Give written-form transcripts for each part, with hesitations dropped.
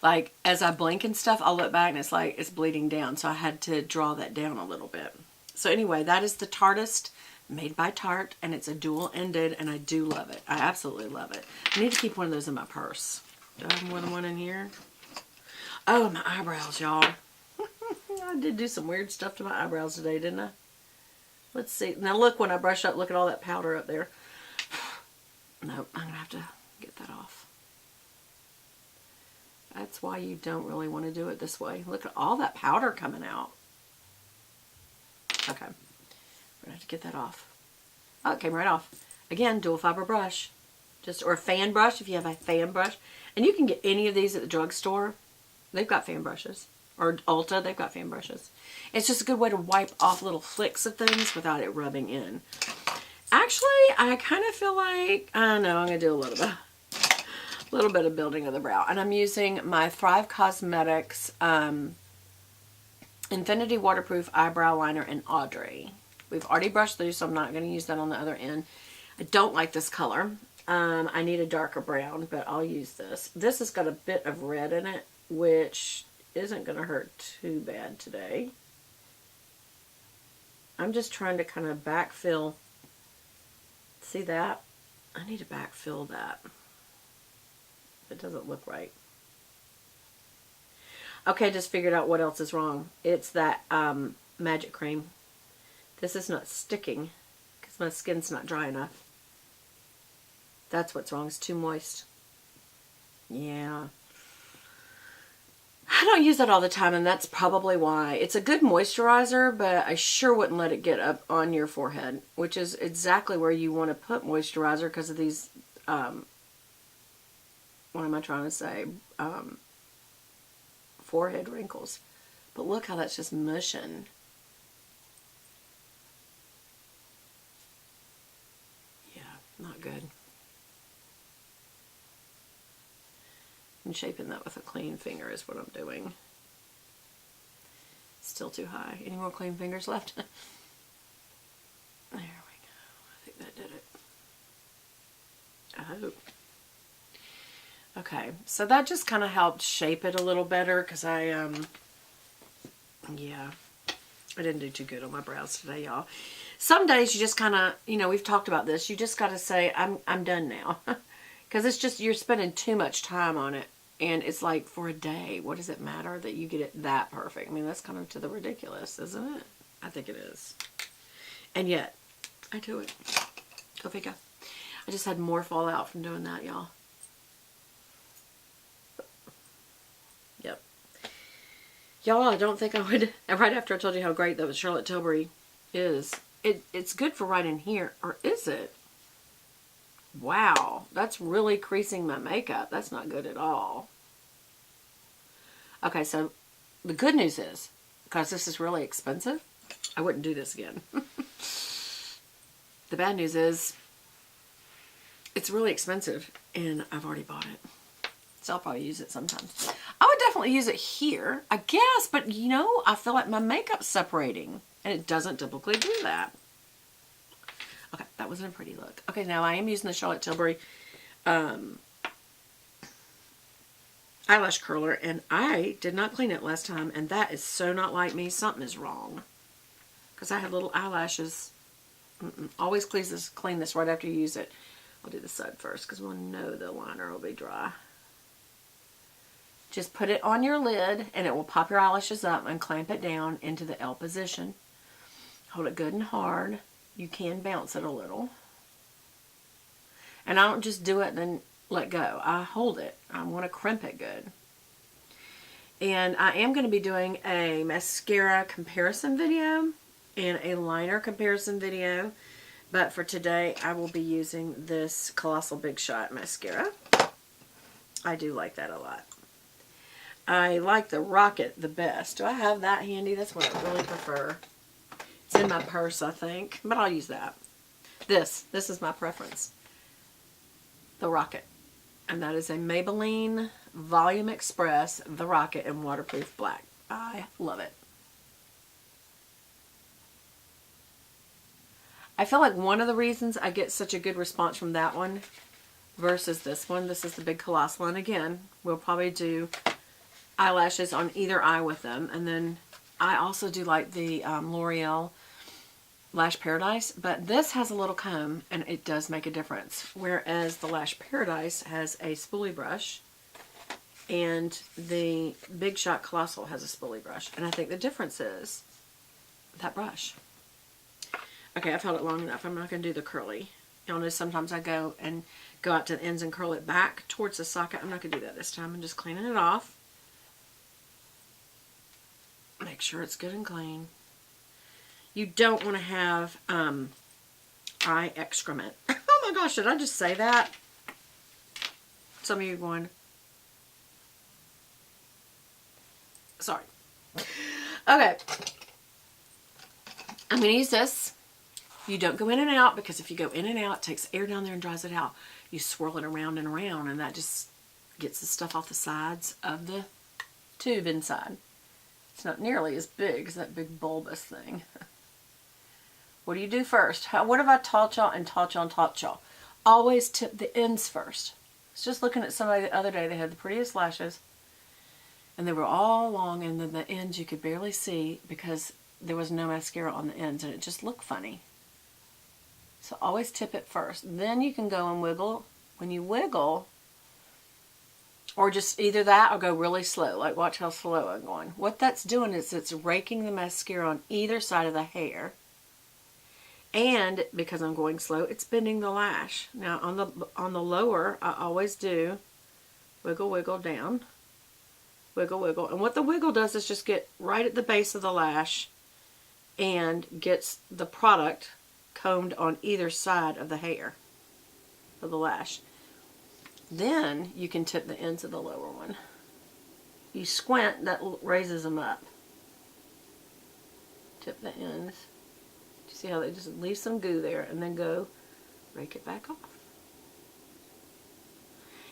like, as I blink and stuff, I'll look back and it's like it's bleeding down. So I had to draw that down a little bit. So anyway, that is the Tartist made by Tarte, and it's a dual-ended, and I do love it. I absolutely love it. I need to keep one of those in my purse. Do I have more than one in here? Oh, my eyebrows, y'all. I did do some weird stuff to my eyebrows today, didn't I? Let's see. Now look, when I brush up, look at all that powder up there. Nope, I'm going to have to get that off. That's why you don't really want to do it this way. Look at all that powder coming out. Okay. We're going to have to get that off. Oh, it came right off. Again, dual fiber brush. Or a fan brush if you have a fan brush. And you can get any of these at the drugstore. They've got fan brushes. Or Ulta, they've got fan brushes. It's just a good way to wipe off little flicks of things without it rubbing in. Actually, I kind of feel like, I know, I'm going to do a little bit of building of the brow. And I'm using my Thrive Cosmetics Infinity Waterproof Eyebrow Liner in Audrey. We've already brushed through, so I'm not going to use that on the other end. I don't like this color. I need a darker brown, but I'll use this. This has got a bit of red in it, which isn't going to hurt too bad today. I'm just trying to kind of backfill. See that? I need to backfill that. It doesn't look right. Okay, just figured out what else is wrong. It's that magic cream. This is not sticking because my skin's not dry enough. That's what's wrong. It's too moist. Yeah. I don't use that all the time, and that's probably why. It's a good moisturizer, but I sure wouldn't let it get up on your forehead, which is exactly where you want to put moisturizer because of these, what am I trying to say? Forehead wrinkles. But look how that's just mushing. Yeah, not good. I'm shaping that with a clean finger is what I'm doing. Still too high. Any more clean fingers left? There we go. I think that did it. I hope. Okay, so that just kind of helped shape it a little better because yeah, I didn't do too good on my brows today, y'all. Some days you just kind of, you know, we've talked about this. You just got to say, I'm done now. Because it's just, you're spending too much time on it. And it's like, for a day, what does it matter that you get it that perfect? I mean, that's kind of to the ridiculous, isn't it? I think it is. And yet, I do it. Go figure. I just had more fallout from doing that, y'all. Yep. Y'all, I don't think I would, right after I told you how great that Charlotte Tilbury is, it's good for right in here. Or is it? Wow, that's really creasing my makeup. That's not good at all. Okay, so the good news is, because this is really expensive, I wouldn't do this again. The bad news is, it's really expensive, and I've already bought it. So I'll probably use it sometimes. I would definitely use it here, I guess, but you know, I feel like my makeup's separating, and it doesn't typically do that. Okay, that wasn't a pretty look. Okay, now I am using the Charlotte Tilbury eyelash curler, and I did not clean it last time, and that is so not like me. Something is wrong. Because I have little eyelashes. Always clean this right after you use it. I'll do the side first because we'll know the liner will be dry. Just put it on your lid, and it will pop your eyelashes up and clamp it down into the L position. Hold it good and hard. You can bounce it a little. And I don't just do it and then let go. I hold it. I want to crimp it good. And I am going to be doing a mascara comparison video and a liner comparison video. But for today, I will be using this Colossal Big Shot mascara. I do like that a lot. I like the Rocket the best. Do I have that handy? That's what I really prefer. It's in my purse, I think, but I'll use that. This is my preference. The Rocket. And that is a Maybelline Volume Express, the Rocket in Waterproof Black. I love it. I feel like one of the reasons I get such a good response from that one versus this one, this is the Big Colossal, and again, we'll probably do eyelashes on either eye with them. And then I also do like the L'Oreal Lash Paradise, but this has a little comb and it does make a difference. Whereas the Lash Paradise has a spoolie brush and the Big Shot Colossal has a spoolie brush. And I think the difference is that brush. Okay, I've held it long enough. I'm not going to do the curly. You'll notice sometimes I go out to the ends and curl it back towards the socket. I'm not going to do that this time. I'm just cleaning it off. Make sure it's good and clean. You don't want to have eye excrement. Oh my gosh, did I just say that? Some of you are going, sorry. Okay. I'm going to use this. You don't go in and out, because if you go in and out, it takes air down there and dries it out. You swirl it around and around, and that just gets the stuff off the sides of the tube inside. It's not nearly as big as that big bulbous thing. What do you do first? What have I taught y'all and taught y'all and taught y'all? Always tip the ends first. I was just looking at somebody the other day. They had the prettiest lashes, and they were all long, and then the ends you could barely see because there was no mascara on the ends, and it just looked funny. So always tip it first. Then you can go and wiggle. When you wiggle, or just either that or go really slow. Like watch how slow I'm going. What that's doing is it's raking the mascara on either side of the hair. And because I'm going slow, it's bending the lash. Now on the lower, I always do wiggle, wiggle down. Wiggle, wiggle. And what the wiggle does is just get right at the base of the lash and gets the product combed on either side of the hair, of the lash. Then you can tip the ends of the lower one. You squint, that raises them up. Tip the ends. You see how they just leave some goo there, and then go rake it back off.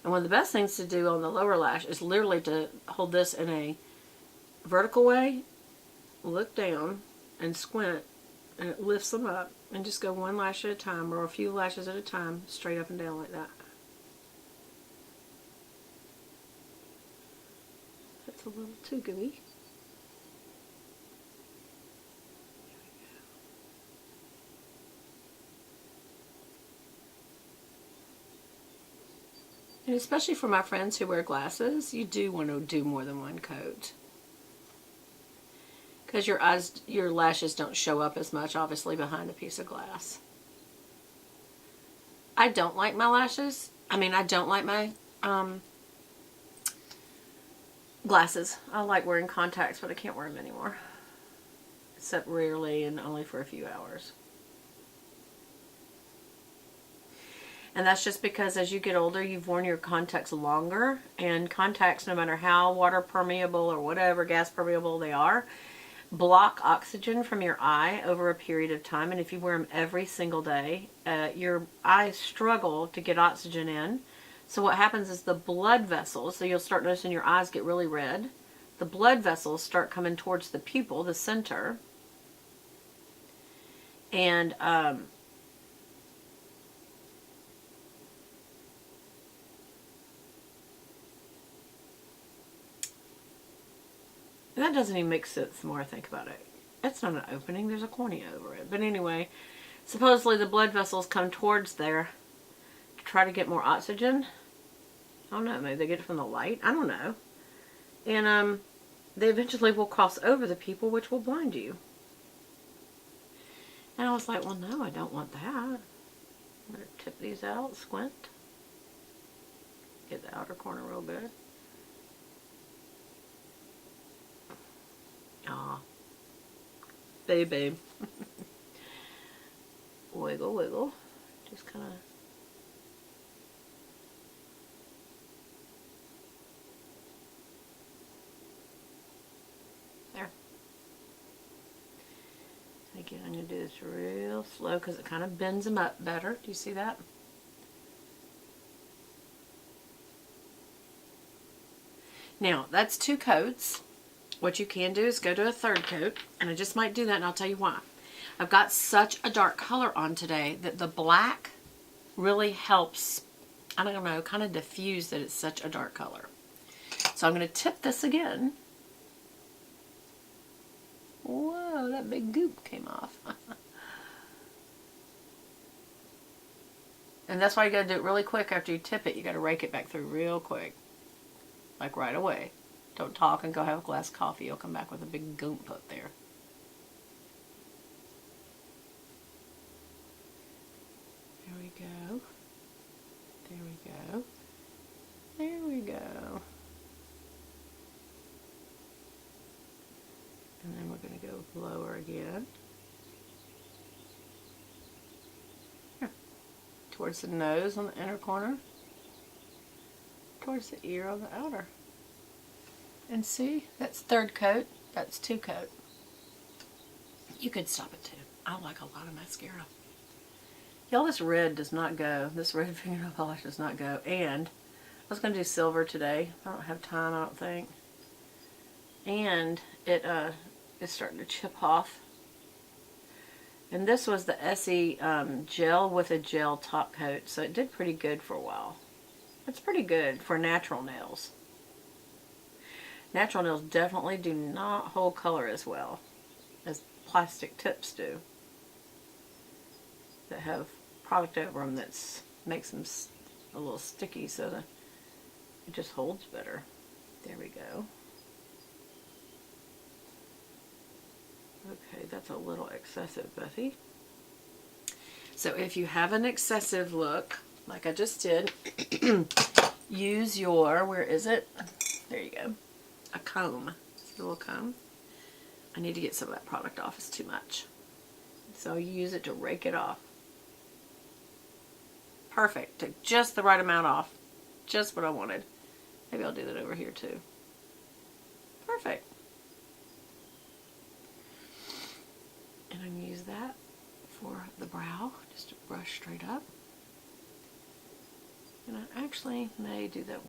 And one of the best things to do on the lower lash is literally to hold this in a vertical way, look down, and squint, and it lifts them up. And just go one lash at a time, or a few lashes at a time, straight up and down like that. That's a little too gooey. And especially for my friends who wear glasses, you do want to do more than one coat. Because your lashes don't show up as much, obviously, behind a piece of glass. I don't like my lashes. I mean, I don't like my glasses. I like wearing contacts, but I can't wear them anymore. Except rarely and only for a few hours. And that's just because as you get older, you've worn your contacts longer. And contacts, no matter how water permeable or whatever, gas permeable they are, block oxygen from your eye over a period of time. And if you wear them every single day, your eyes struggle to get oxygen in. So what happens is the blood vessels, so you'll start noticing your eyes get really red. The blood vessels start coming towards the pupil, the center. And that doesn't even make sense the more I think about it. That's not an opening, there's a cornea over it. But anyway, supposedly the blood vessels come towards there to try to get more oxygen. I don't know, maybe they get it from the light. I don't know. And they eventually will cross over the pupil, which will blind you. And I was like, well, no, I don't want that. I'm going to tip these out, squint. Get the outer corner real good. Aw. Baby. Wiggle, wiggle. Just kind of. There. Again, I'm going to do this real slow because it kind of bends them up better. Do you see that? Now, that's 2 coats. What you can do is go to a 3rd coat, and I just might do that, and I'll tell you why. I've got such a dark color on today that the black really helps, I don't know, kind of diffuse that it's such a dark color. So I'm going to tip this again. Whoa, that big goop came off. And that's why you got to do it really quick after you tip it. You got to rake it back through real quick. Like right away. Don't talk and go have a glass of coffee. You'll come back with a big goop up there. There we go. There we go. There we go. And then we're going to go lower again. Here. Towards the nose on the inner corner. Towards the ear on the outer. And see, that's third coat. That's 2 coat. You could stop at 2. I like a lot of mascara. Y'all, this red does not go. This red fingernail polish does not go. And I was going to do silver today. I don't have time, I don't think. And it is starting to chip off. And this was the Essie gel with a gel top coat. So it did pretty good for a while. It's pretty good for natural nails. Natural nails definitely do not hold color as well as plastic tips do. That have product over them that makes them a little sticky, so that it just holds better. There we go. Okay, that's a little excessive, Bethy. So if you have an excessive look, like I just did, use your, where is it? There you go. A comb. See the little comb? I need to get some of that product off. It's too much. So you use it to rake it off. Perfect. Took just the right amount off. Just what I wanted. Maybe I'll do that over here too. Perfect. And I'm going to use that for the brow. Just to brush straight up. And I actually may do that